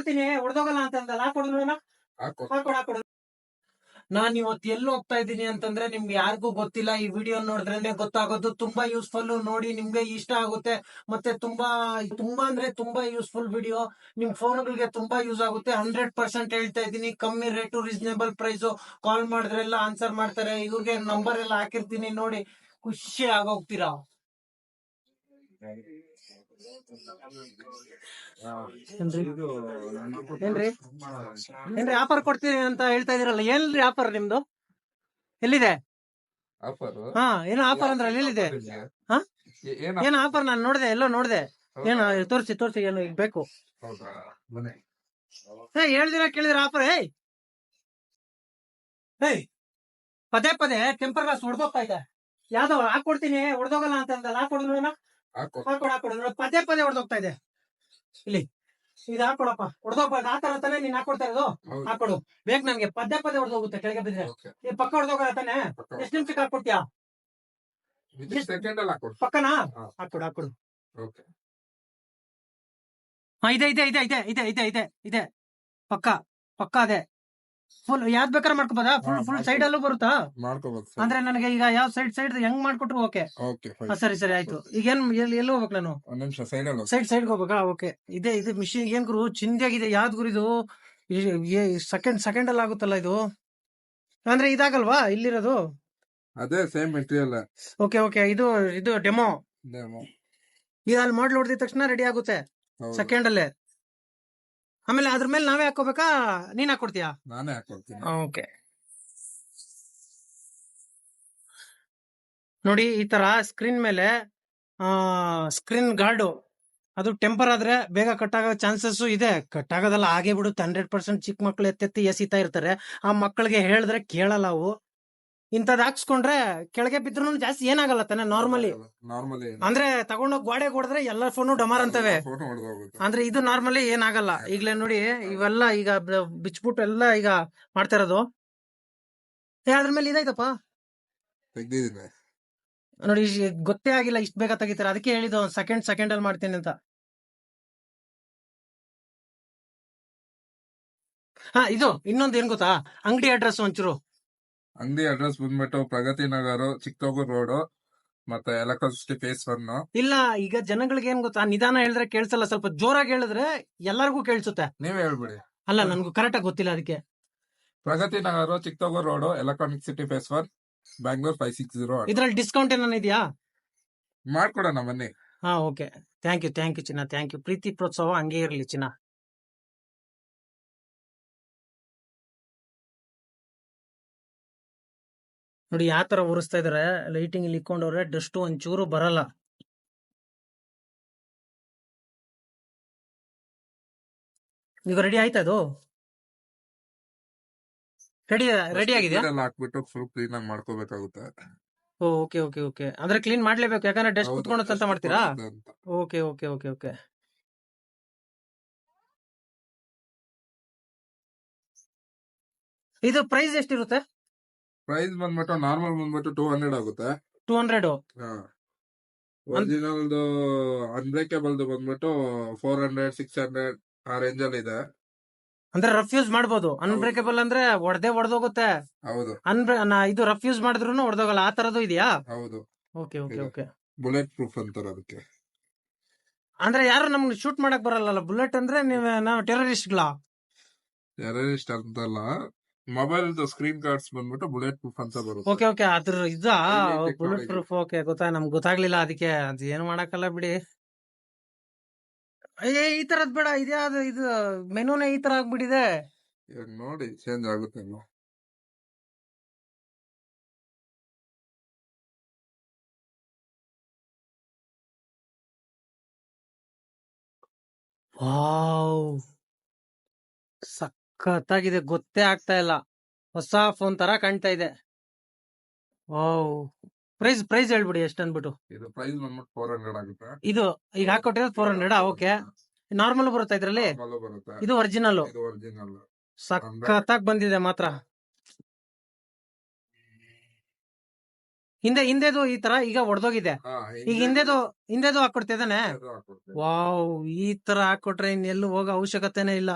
ಹಾಕೊಡ್ತೀನಿ ಹೊಡೆದೋಗಲ್ಲ ಅಂತಂದಲ್ಲ, ಹಾಕೊಡು ನೋಡೋಣ. ಹಾಕೊಡು. ನಾನ್ ಇವತ್ತು ಎಲ್ಲಿ ಹೋಗ್ತಾ ಇದ್ದೀನಿ ಅಂತಂದ್ರೆ ನಿಮ್ಗೆ ಯಾರಿಗೂ ಗೊತ್ತಿಲ್ಲ. ಈ ವಿಡಿಯೋ ನೋಡಿದ್ರೆ ಗೊತ್ತಾಗೋದು. ತುಂಬಾ ಯೂಸ್ಫುಲ್, ನೋಡಿ ನಿಮ್ಗೆ ಇಷ್ಟ ಆಗುತ್ತೆ. ಮತ್ತೆ ತುಂಬಾ ಅಂದ್ರೆ ತುಂಬಾ ಯೂಸ್ಫುಲ್ ವಿಡಿಯೋ. ನಿಮ್ ಫೋನ್ಗಳಿಗೆ ತುಂಬಾ ಯೂಸ್ ಆಗುತ್ತೆ. 100% ಹೇಳ್ತಾ ಇದ್ದೀನಿ. ಕಮ್ಮಿ ರೇಟು, ರೀಸನೇಬಲ್ ಪ್ರೈಸ್. ಕಾಲ್ ಮಾಡಿದ್ರೆಲ್ಲ ಆನ್ಸರ್ ಮಾಡ್ತಾರೆ. ಇವ್ರಿಗೆ ನಂಬರ್ ಎಲ್ಲ ಹಾಕಿರ್ತೀನಿ, ನೋಡಿ ಖುಷಿ ಆಗೋಗ್ತೀರಾ. ಏನ್ರಿ ಆಫರ್ ಕೊಡ್ತೀನಿ ಅಂತ ಹೇಳ್ತಾ ಇದೀರಲ್ಲ, ಏನ್ರಿ ಆಫರ್ ನಿಮ್ದು? ಎಲ್ಲಿದೆ ಹಾ? ಏನೋ ಆಫರ್ ಅಂದ್ರೆ ಎಲ್ಲಿದೆ? ಹಾ, ಏನು ಆಫರ್? ನಾನು ನೋಡ್ದೆ, ಎಲ್ಲೋ ನೋಡ್ದೆ. ಏನು ತೋರಿಸಿ ಏನು ಈಗ ಬೇಕು? ಹೇಳ್ದಿರ ಕೇಳಿದಿರ ಆಫರ್? ಪದೇ ಟೆಂಪರ್ ಗ್ಲಾಸ್ ಹೊಡೆದೋಗ್ತಾ ಇದೆ. ಯಾವ್ದೋ ಹಾಕೊಡ್ತೀನಿ ಹೊಡೆದೋಗಲ್ಲ ಅಂತಂದಲ್ಲ, ಹಾಕೊಡು ನೋಡೋಣ. ಹಾಕೊಡು. ಪದೇ ಹೊಡೆದೋಗ್ತಾ ಇದೆ. ಇಲ್ಲಿ ಇದು ಹಾಕೊಡಪ್ಪ. ಹೊಡೆದೋಗ್ಬಾರ್ದು, ಆ ತರ ತಾನೇ ನೀನ್ ಹಾಕೊಡ್ತಾ ಇರೋದು. ಹಾಕೊಡು, ಬೇಕು ನನ್ಗೆ. ಪದೇ ಹೊಡೆದೋಗುತ್ತೆ ಕೆಳಗೆ ಬಿದ್ರೆ. ಈ ಪಕ್ಕ ಹೊಡೆದೋಗಲ್ಲ ತಾನೆ? ಎಷ್ಟು ನಿಮಿಷಕ್ಕೆ ಹಾಕೊಡ್ತೀಯಾ? ಪಕ್ಕನಾ? ಹಾಕೊಡು. ಹಾ, ಇದೆ. ಪಕ್ಕ ಅದೇ. ಫುಲ್ ಯಾವ್ದು ಬೇಕಾದ್ರೆ ಮಾಡ್ಕೋಬೋದಾ? ಫುಲ್ ಸೈಡ್ ಅಲ್ಲೂ ಬರುತ್ತಾ? ಅಂದ್ರೆ ನನಗೆ ಈಗ ಯಾವ ಸೈಡ್ ಹೆಂಗ್ ಮಾಡ್ಕೊಟ್ರು ಓಕೆ. ಸರಿ ಆಯ್ತು. ಈಗ ಎಲ್ಲಿ ಹೋಗ್ಬೇಕು ನಾನು? ಸೈಡ್ ಹೋಗ್ಬೇಕಾ? ಓಕೆ. ಇದೆ ಮಿಷಿನ್ ಏನ್ ಗುರು ಚಿಂದಿಯಾಗಿದೆ. ಯಾವ್ದು ಗುರು ಇದು? ಸೆಕೆಂಡ್ ಅಲ್ಲಿ ಆಗುತ್ತಲ್ಲ ಇದು. ಅಂದ್ರೆ ಇದಾಗಲ್ವಾ ಇಲ್ಲಿರೋದು? ಅದೇ ಸೇಮ್ ಮೆಟೀರಿಯಲ್. ಓಕೆ. ಇದು ಡೆಮೋ. ಈಗ ಅಲ್ಲಿ ಮಾಡ್ಲ್ ಹೊಡೆದ ತಕ್ಷಣ ರೆಡಿ ಆಗುತ್ತೆ ಸೆಕೆಂಡ್ ಅಲ್ಲೇ. ಆಮೇಲೆ ಅದ್ರ ಮೇಲೆ ನಾವೇ ಹಾಕೋಬೇಕಾ, ನೀನ್ ಹಾಕೊಡ್ತೀಯಾ? ನಾನೇ ಹಾಕೊಡ್ತೀನಿ. ಓಕೆ. ನೋಡಿ ಈ ತರ ಸ್ಕ್ರೀನ್ ಮೇಲೆ ಸ್ಕ್ರೀನ್ ಗಾರ್ಡು, ಅದು ಟೆಂಪರ್ ಆದ್ರೆ ಬೇಗ ಕಟ್ ಆಗೋ ಚಾನ್ಸಸ್ ಇದೆ. ಕಟ್ ಆಗೋದಲ್ಲ, ಹಾಗೆ ಬಿಡುತ್ತೆ. 100%. ಚಿಕ್ಕ ಮಕ್ಳು ಎತ್ತೆತ್ತಿ ಎಸಿತಾ ಇರ್ತಾರೆ. ಆ ಮಕ್ಕಳಿಗೆ ಹೇಳಿದ್ರೆ ಕೇಳಲ್ಲ ಅವು. ಇಂಥದ್ ಹಾಕ್ಸ್ಕೊಂಡ್ರೆ ಕೆಳಗೆ ಬಿದ್ರು ಜಾಸ್ತಿ ಏನಾಗಲ್ಲ ತಾನೆ ನಾರ್ಮಲಿ. ಅಂದ್ರೆ ತಗೊಂಡೋಗಿ ಗೋಡೆ ಹೊಡೆದ್ರೆ ಎಲ್ಲ ಫೋನು ಡಮಾರ್ ಅಂತವೆ. ಅಂದ್ರೆ ಇದು ನಾರ್ಮಲಿ ಏನಾಗಲ್ಲ. ಈಗ್ಲೇ ನೋಡಿ ಇವೆಲ್ಲ ಈಗ ಬಿಚ್ಬಿಟ್ಟು ಎಲ್ಲ ಈಗ ಮಾಡ್ತಾ ಇರೋದು. ಅದ್ರ ಮೇಲೆ ಇದಾಯ್ತಪ್ಪ ನೋಡಿ. ಗೊತ್ತೇ ಆಗಿಲ್ಲ ಇಷ್ಟು ಬೇಗ ತೆಗಿತಾರೆ. ಅದಕ್ಕೆ ಹೇಳಿದ್ದು ಸೆಕೆಂಡ್ ಅಲ್ಲಿ ಮಾಡ್ತೀನಿ ಅಂತ. ಇದು ಇನ್ನೊಂದು ಏನ್ ಗೊತ್ತಾ? ಅಂಗಡಿ ಅಡ್ರೆಸ್ ಒಂಚೂರು. ಅಂಗಡಿ ಅಡ್ರೆಸ್ ಬಂದ್ಬಿಟ್ಟು ಪ್ರಗತಿ ನಗರ, ಚಿಕ್ಕತೋಗೂರು ರೋಡ್, ಮತ್ತೆ ಎಲೆಕ್ಟ್ರಿಸಿಟಿ ಫೇಸ್ 1. ಇಲ್ಲ, ಈಗ ಜನಗಳಿಗೆ ಏನ್ ಗೊತ್ತಾ, ನಿಧಾನ ಹೇಳಿದ್ರೆ ಕೇಳಿಸಲ್ಲ. ಸ್ವಲ್ಪ ಜೋರಾಗಿ ಹೇಳಿದ್ರೆ ಎಲ್ಲರಿಗೂ ಕೇಳಿಸುತ್ತೆ. ನೀವೇ ಹೇಳ್ಬಿಡಿ. ಅಲ್ಲ, ನನ್ಗೂ ಕರೆಕ್ಟ್ ಆಗಿ ಗೊತ್ತಿಲ್ಲ ಅದಕ್ಕೆ. Pragathi Nagar, Chikkathoguru road, electronic city phase 1, Bangalore 560. ಇದ್ರಲ್ಲಿ ಡಿಸ್ಕೌಂಟ್ ಏನಾನ ಇದೆಯಾ? ಮಾಡ್ಕೊಡೋಣ ಬನ್ನಿ. ಓಕೆ. ಥ್ಯಾಂಕ್ ಯು ಚಿನ್ನ, ಥ್ಯಾಂಕ್ ಯು. ಪ್ರೀತಿ ಪ್ರೋತ್ಸಾಹ ಹಂಗೆ ಇರಲಿ ಚಿನ್ನ. ನೋಡಿ ಯಾವ ತರ ಉರಿಸ್ತಾ ಇದಾರೆ. ಲೈಟಿಂಗ್ ಇಲ್ಲಿ ಇಕ್ಕೊಂಡವ್ರೆ, ಡಸ್ಟ್ ಒಂಚೂರು ಬರಲ್ಲ. ಈಗ ರೆಡಿ ಆಯ್ತಾ? ಅದು ರೆಡಿ ಆಗಿದೆ. ಹಾಕ್ಬಿಟ್ಟು ಫುಲ್ ಕ್ಲೀನ್ ಆಗಿ ಮಾಡ್ಕೋಬೇಕಾಗುತ್ತೆ. ಓಕೆ. ಅಂದ್ರೆ ಕ್ಲೀನ್ ಮಾಡ್ಲೇಬೇಕು, ಯಾಕಂದ್ರೆ ಡಸ್ಟ್ ಕುತ್ಕೊಂಡಂತ ಮಾಡ್ತೀರಾ? ಓಕೆ. ಇದು ಪ್ರೈಸ್ ಎಷ್ಟಿರುತ್ತೆ? ಪ್ರೈಸ್ ಬಂದ್ಬಿಟ್ಟು ನಾರ್ಮಲ್ ಬಂದ್ಬಿಟ್ಟು 200 ಆಗುತ್ತೆ. 200. ಒರಿಜಿನಲ್ ಅನ್ಬ್ರೇಕಬಲ್ ಬಂದ್ಬಿಟ್ಟು 400, 600 ಆ ರೇಂಜ್ ಅಲ್ಲಿ ಇದೆ. ಅಂದ್ರೆ ರಫ್ ಯೂಸ್ ಮಾಡಬಹುದು. ಅನ್ಬ್ರೇಕಬಲ್ ಅಂದ್ರೆ ಹೊಡೆದೋಗುತ್ತೆ. ಹೌದು. ಇದು ರಫ್ ಯೂಸ್ ಮಾಡಿದ್ರು ಹೊಡೆದೋಗಲ್ಲ, ಆ ತರದ್ದು ಇದೆಯಾ? ಹೌದು. ಓಕೆ. ಬುಲೆಟ್ ಪ್ರೂಫ್ ಅಂತಾರೆ ಅದಕ್ಕೆ. ಅಂದ್ರೆ ಯಾರು ನಮ್ಗೆ ಶೂಟ್ ಮಾಡಕ್ ಬರಲ್ಲ. ಬುಲೆಟ್ ಅಂದ್ರೆ ನಾವು ಟೆರರಿಸ್ಟ್ ಅಂತಲ್ಲ, ಮೊಬೈಲ್ ಸ್ಕ್ರೀನ್ ಕಾರ್ಡ್ಸ್ ಬಂದ್ಬಿಟ್ಟು ಬುಲೆಟ್ ಪ್ರೂಫ್ ಅಂತ ಬರುತ್ತೆ. ಓಕೆ. ಅದ್ರ ಬುಲೆಟ್ ಪ್ರೂಫ್. ಓಕೆ, ನಮ್ಗೆ ಗೊತ್ತಾಗ್ಲಿಲ್ಲ ಅದಕ್ಕೆ. ಅದು ಏನು ಮಾಡಕ್ಕಲ್ಲ ಬಿಡಿ. ಈ ತರದ್ ಬೇಡ. ಇದು ಮೆನುನೇ ಈ ತರ ಆಗ್ಬಿಟ್ಟಿದೆ. ನೋಡಿ ಚೇಂಜ್ ಆಗುತ್ತೆ. ಸಖತ್ತಾಗಿದೆ. ಗೊತ್ತೇ ಆಗ್ತಾ ಇಲ್ಲ, ಹೊಸ ಫೋನ್ ತರ ಕಾಣ್ತಾ ಇದೆ. ಪ್ರೈಸ್ ಹೇಳ್ಬಿಡಿ ಎಷ್ಟು ಅಂದ್ಬಿಟ್ಟು. ಇದು ಪ್ರೈಸ್ ಬಂದ್ಬಿಟ್ಟು 400 ಆಗುತ್ತೆ. ಇದು ಈಗ ಹಾಕೊಟ್ಟಿರೋದು 400. ಓಕೆ. ನಾರ್ಮಲ್ ಬರುತ್ತೆ ಇದ್ರಲ್ಲಿ. ಇದು ಒರಿಜಿನಲ್. ಸಖತ್ತಾಗಿ ಬಂದಿದೆ ಮಾತ್ರ. ಹಿಂದೆದು ಈ ತರ ಈಗ ಒಡ್ದೋಗಿದೆ. ಹಾ, ಈಗ ಹಿಂದೆದು ಹಾಕೊಡ್ತಿದ್ದಾನೆ. ಇದು ಹಾಕ್ಕೊಡ್ತೀನಿ. ವಾವ್, ಈ ತರ ಹಾಕೊಟ್ರೆ ಇನ್ನೆಲ್ಲೂ ಹೋಗೋ ಅವಶ್ಯಕತೆನೇ ಇಲ್ಲ.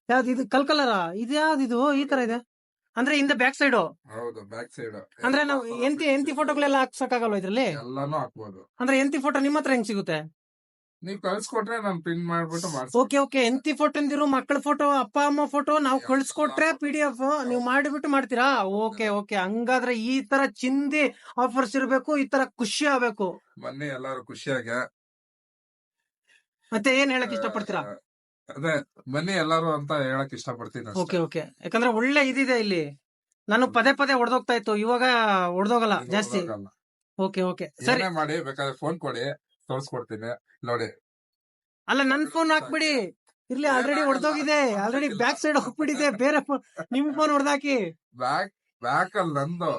ಯಾವ್ದು ಇದು ಕಲ್ಕಲರ? ಇದ್ಯಾವ್ದಿದು ಈ ತರ ಇದೆ? ಅಂದ್ರೆ ಹಿಂದೆ ಬ್ಯಾಕ್ ಸೈಡ್ ಹೌದು, ಬ್ಯಾಕ್ ಸೈಡ್ ಅಂದ್ರೆ ನಾವು ಎಂತಿ ಫೋಟೋಗಳೆಲ್ಲ ಹಾಕ್ಸಕ್ಕಾಗಲ್ವ ಇದ್ರಲ್ಲಿ? ಎಲ್ಲಾನು ಹಾಕ್ಬೋದು. ಅಂದ್ರೆ ಎಂತಿ ಫೋಟೋ ನಿಮ್ಮ ಹತ್ರ ಹೆಂಗ್ ಸಿಗುತ್ತೆ? ನೀವ್ ಕಳ್ಸ್ಕೊಟ್ರೆ ನಾನ್ ಪ್ರಿಂಟ್ ಮಾಡ್ಬಿಟ್ಟು ಓಕೆ ಓಕೆ, ಎಂತಿ ಫೋಟೋ ಅಂದಿರು, ಮಕ್ಕಳ ಫೋಟೋ, ಅಪ್ಪ ಅಮ್ಮ ಫೋಟೋ ನಾವು ಕಳ್ಸ್ಕೊಟ್ರೆ PDF ನೀವು ಮಾಡಿಬಿಟ್ಟು ಮಾಡ್ತೀರಾ? ಓಕೆ ಓಕೆ, ಹಂಗಾದ್ರೆ ಈ ತರ ಚಿಂದಿ ಆಫರ್ಸ್ ಇರ್ಬೇಕು, ಈ ತರ ಖುಷಿ ಆಗ್ಬೇಕು. ಮೊನ್ನೆ ಎಲ್ಲಾರು ಖುಷಿಯಾಗ ಮತ್ತೆ ಏನ್ ಹೇಳಕ್ ಇಷ್ಟಪಡ್ತೀರಾ? ಅದೇ ಬನ್ನಿ ಎಲ್ಲಾರು ಅಂತ ಹೇಳಕ್ ಇಷ್ಟಪಡ್ತೀನಿ ಅಷ್ಟೇ. ಓಕೆ ಓಕೆ, ಯಾಕಂದ್ರೆ ಒಳ್ಳೆ ಇದಿದೆ ಇಲ್ಲಿ. ನಾನು ಪದೇ ಪದೇ ಹೊಡೆದೋಗ್ತಾ ಇತ್ತು, ಇವಾಗ ಹೊಡೆದೋಗಲ್ಲ ಇದು ಜಾಸ್ತಿ. ಹೋಗಲ್ಲ. ಓಕೆ ಓಕೆ, ಸರಿ. ಏನೇ ಮಾಡಿ ಬೇಕಾದ್ರೆ ಫೋನ್ ಕೊಡಿ, ತೋರ್ಸ್ಕೊಡ್ತೀನಿ ನೋಡಿ. ಅಲ್ಲ, ನನ್ ಫೋನ್ ಹಾಕ್ಬಿಡಿ, ಇರ್ಲಿ, ಆಲ್ರೆಡಿ ಹೊಡೆದೋಗಿದೆ, ಆಲ್ರೆಡಿ ಬ್ಯಾಕ್ ಸೈಡ್ ಹೋಗ್ಬಿಟ್ಟಿದೆ, ಬೇರೆ ಫೋನ್, ನಿಮ್ ಫೋನ್ ಹೊಡೆದಾಕಿ. ಬ್ಯಾಕ್ ಅಲ್ಲಿ ನಂದು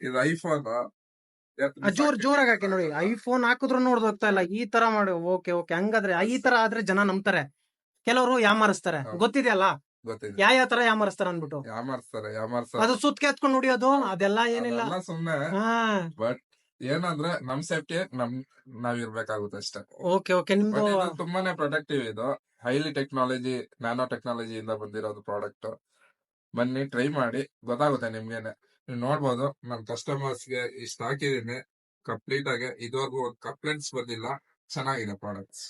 ಇದು ಐಫೋನ್ ಜೋರಾಗಿ ಹಾಕಿ ನೋಡಿ. ಐಫೋನ್ ಹಾಕಿದ್ರು ಹೊಡೆದೋಗ್ತಾ ಇಲ್ಲ, ಈ ತರ ಮಾಡಿ. ಓಕೆ ಓಕೆ, ಹಂಗಾದ್ರೆ ಈ ತರ ಆದ್ರೆ ಜನ ನಂಬ್ತಾರೆ. ಕೆಲವರು ಯಾಮಾರಿಸ್ತಾರೆ, ಹೌದು. ಗೊತ್ತಿದೆಯಲ್ಲ ಗೊತ್ತಿದೆ. ಯಾವ ತರ ಯಾಮಾರಿಸ್ತಾರ ಅನ್ಬಿಟ್ಟು. ಯಾಮಾರ್ಸ್ತಾರೆ ಅದು ಸುತ್ತ ಕೆತ್ಕೊಂಡು ಹೊಡಿಯೋದು ಅದೆಲ್ಲ ಏನಿಲ್ಲ. ಅದೆಲ್ಲ ಸುಮ್ನೆ. ಹಾ, ಬಟ್ ಏನಂದ್ರೆ ನಮ್ ಸೇಫ್ಟಿ ನಾವ್ ಇರ್ಬೇಕಾಗುತ್ತೆ ಅಷ್ಟೇ. ಓಕೆ ಓಕೆ, ನಿಮ್ದು But ಇದು ತುಂಬಾನೇ ಪ್ರೊಟೆಕ್ಟಿವ್. ಇದು ಹೈಲಿ ಟೆಕ್ನಾಲಜಿ, ನ್ಯಾನೋ ಟೆಕ್ನಾಲಜಿಯಿಂದ ಬಂದಿರೋದು ಪ್ರಾಡಕ್ಟ್. ಬನ್ನಿ ಟ್ರೈ ಮಾಡಿ, ಗೊತ್ತಾಗುತ್ತೆ ನಿಮ್ಗೇನೆ. ನೀವು ನೋಡ್ಬೋದು, ನಮ್ ಕಸ್ಟಮರ್ಸ್ ಗೆ ಇಷ್ಟ ಹಾಕಿದೀನಿ ಕಂಪ್ಲೀಟ್ ಆಗಿ. ಇದುವರೆಗೂ ಕಂಪ್ಲೇಂಟ್ಸ್ ಬಂದಿಲ್ಲ. ಚೆನ್ನಾಗಿದೆ ಪ್ರಾಡಕ್ಟ್ಸ್.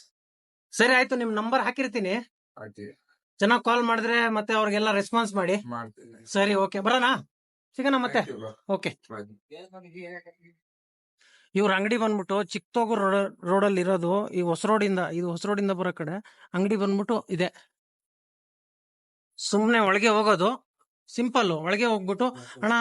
ಸರಿ ಆಯ್ತು, ನಿಮ್ ನಂಬರ್ ಹಾಕಿರ್ತೀನಿ. ಹಾಕಿ ಚೆನ್ನಾಗ್ ಕಾಲ್ ಮಾಡಿದ್ರೆ ಮತ್ತೆ ಅವ್ರಿಗೆಲ್ಲ ರೆಸ್ಪಾನ್ಸ್ ಮಾಡಿ. ಮಾಡ್ತೀನಿ. ಸರಿ, ಓಕೆ, ಬರೋಣ, ಸಿಗೋಣ ಮತ್ತೆ. Thank you bro. Okay. Bye. ಇವ್ರ ಅಂಗಡಿ ಬಂದ್ಬಿಟ್ಟು ಚಿಕ್ಕತೋಗೂರ್ ರೋಡಲ್ಲಿ ಇರೋದು. ಈ ಹೊಸ ರೋಡಿಂದ ಬರೋ ಕಡೆ ಅಂಗಡಿ ಬಂದ್ಬಿಟ್ಟು ಇದೆ. ಸುಮ್ನೆ ಒಳಗೆ ಹೋಗೋದು, ಸಿಂಪಲ್. ಒಳಗೆ ಹೋಗ್ಬಿಟ್ಟು, ಅಣ್ಣ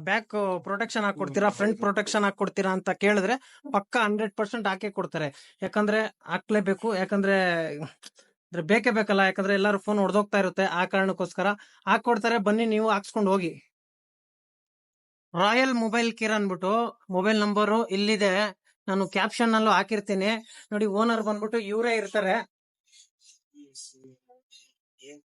ಬ್ಯಾಕ್ ಪ್ರೊಟೆಕ್ಷನ್ ಹಾಕೊಡ್ತೀರಾ, ಫ್ರಂಟ್ ಪ್ರೊಟೆಕ್ಷನ್ ಹಾಕೊಡ್ತೀರಾ ಅಂತ ಕೇಳಿದ್ರೆ ಪಕ್ಕ 100% ಹಾಕೇ ಕೊಡ್ತಾರೆ. ಯಾಕಂದ್ರೆ ಹಾಕ್ಲೇಬೇಕು, ಯಾಕಂದ್ರೆ ಬೇಕೇ ಬೇಕಲ್ಲ, ಯಾಕಂದ್ರೆ ಎಲ್ಲಾರು ಫೋನ್ ಹೊಡೆದೋಗ್ತಾ ಇರುತ್ತೆ. ಆ ಕಾರಣಕ್ಕೋಸ್ಕರ ಹಾಕೊಡ್ತಾರೆ. ಬನ್ನಿ, ನೀವು ಹಾಕ್ಸ್ಕೊಂಡು ಹೋಗಿ. ರಾಯಲ್ ಮೊಬೈಲ್ ಕೇರ್ ಅನ್ಬಿಟ್ಟು ಮೊಬೈಲ್ ನಂಬರು ಇಲ್ಲಿದೆ, ನಾನು ಕ್ಯಾಪ್ಷನ್ ಅಲ್ಲೂ ಹಾಕಿರ್ತೀನಿ ನೋಡಿ. ಓನರ್ ಬಂದ್ಬಿಟ್ಟು ಇವರೇ ಇರ್ತಾರೆ.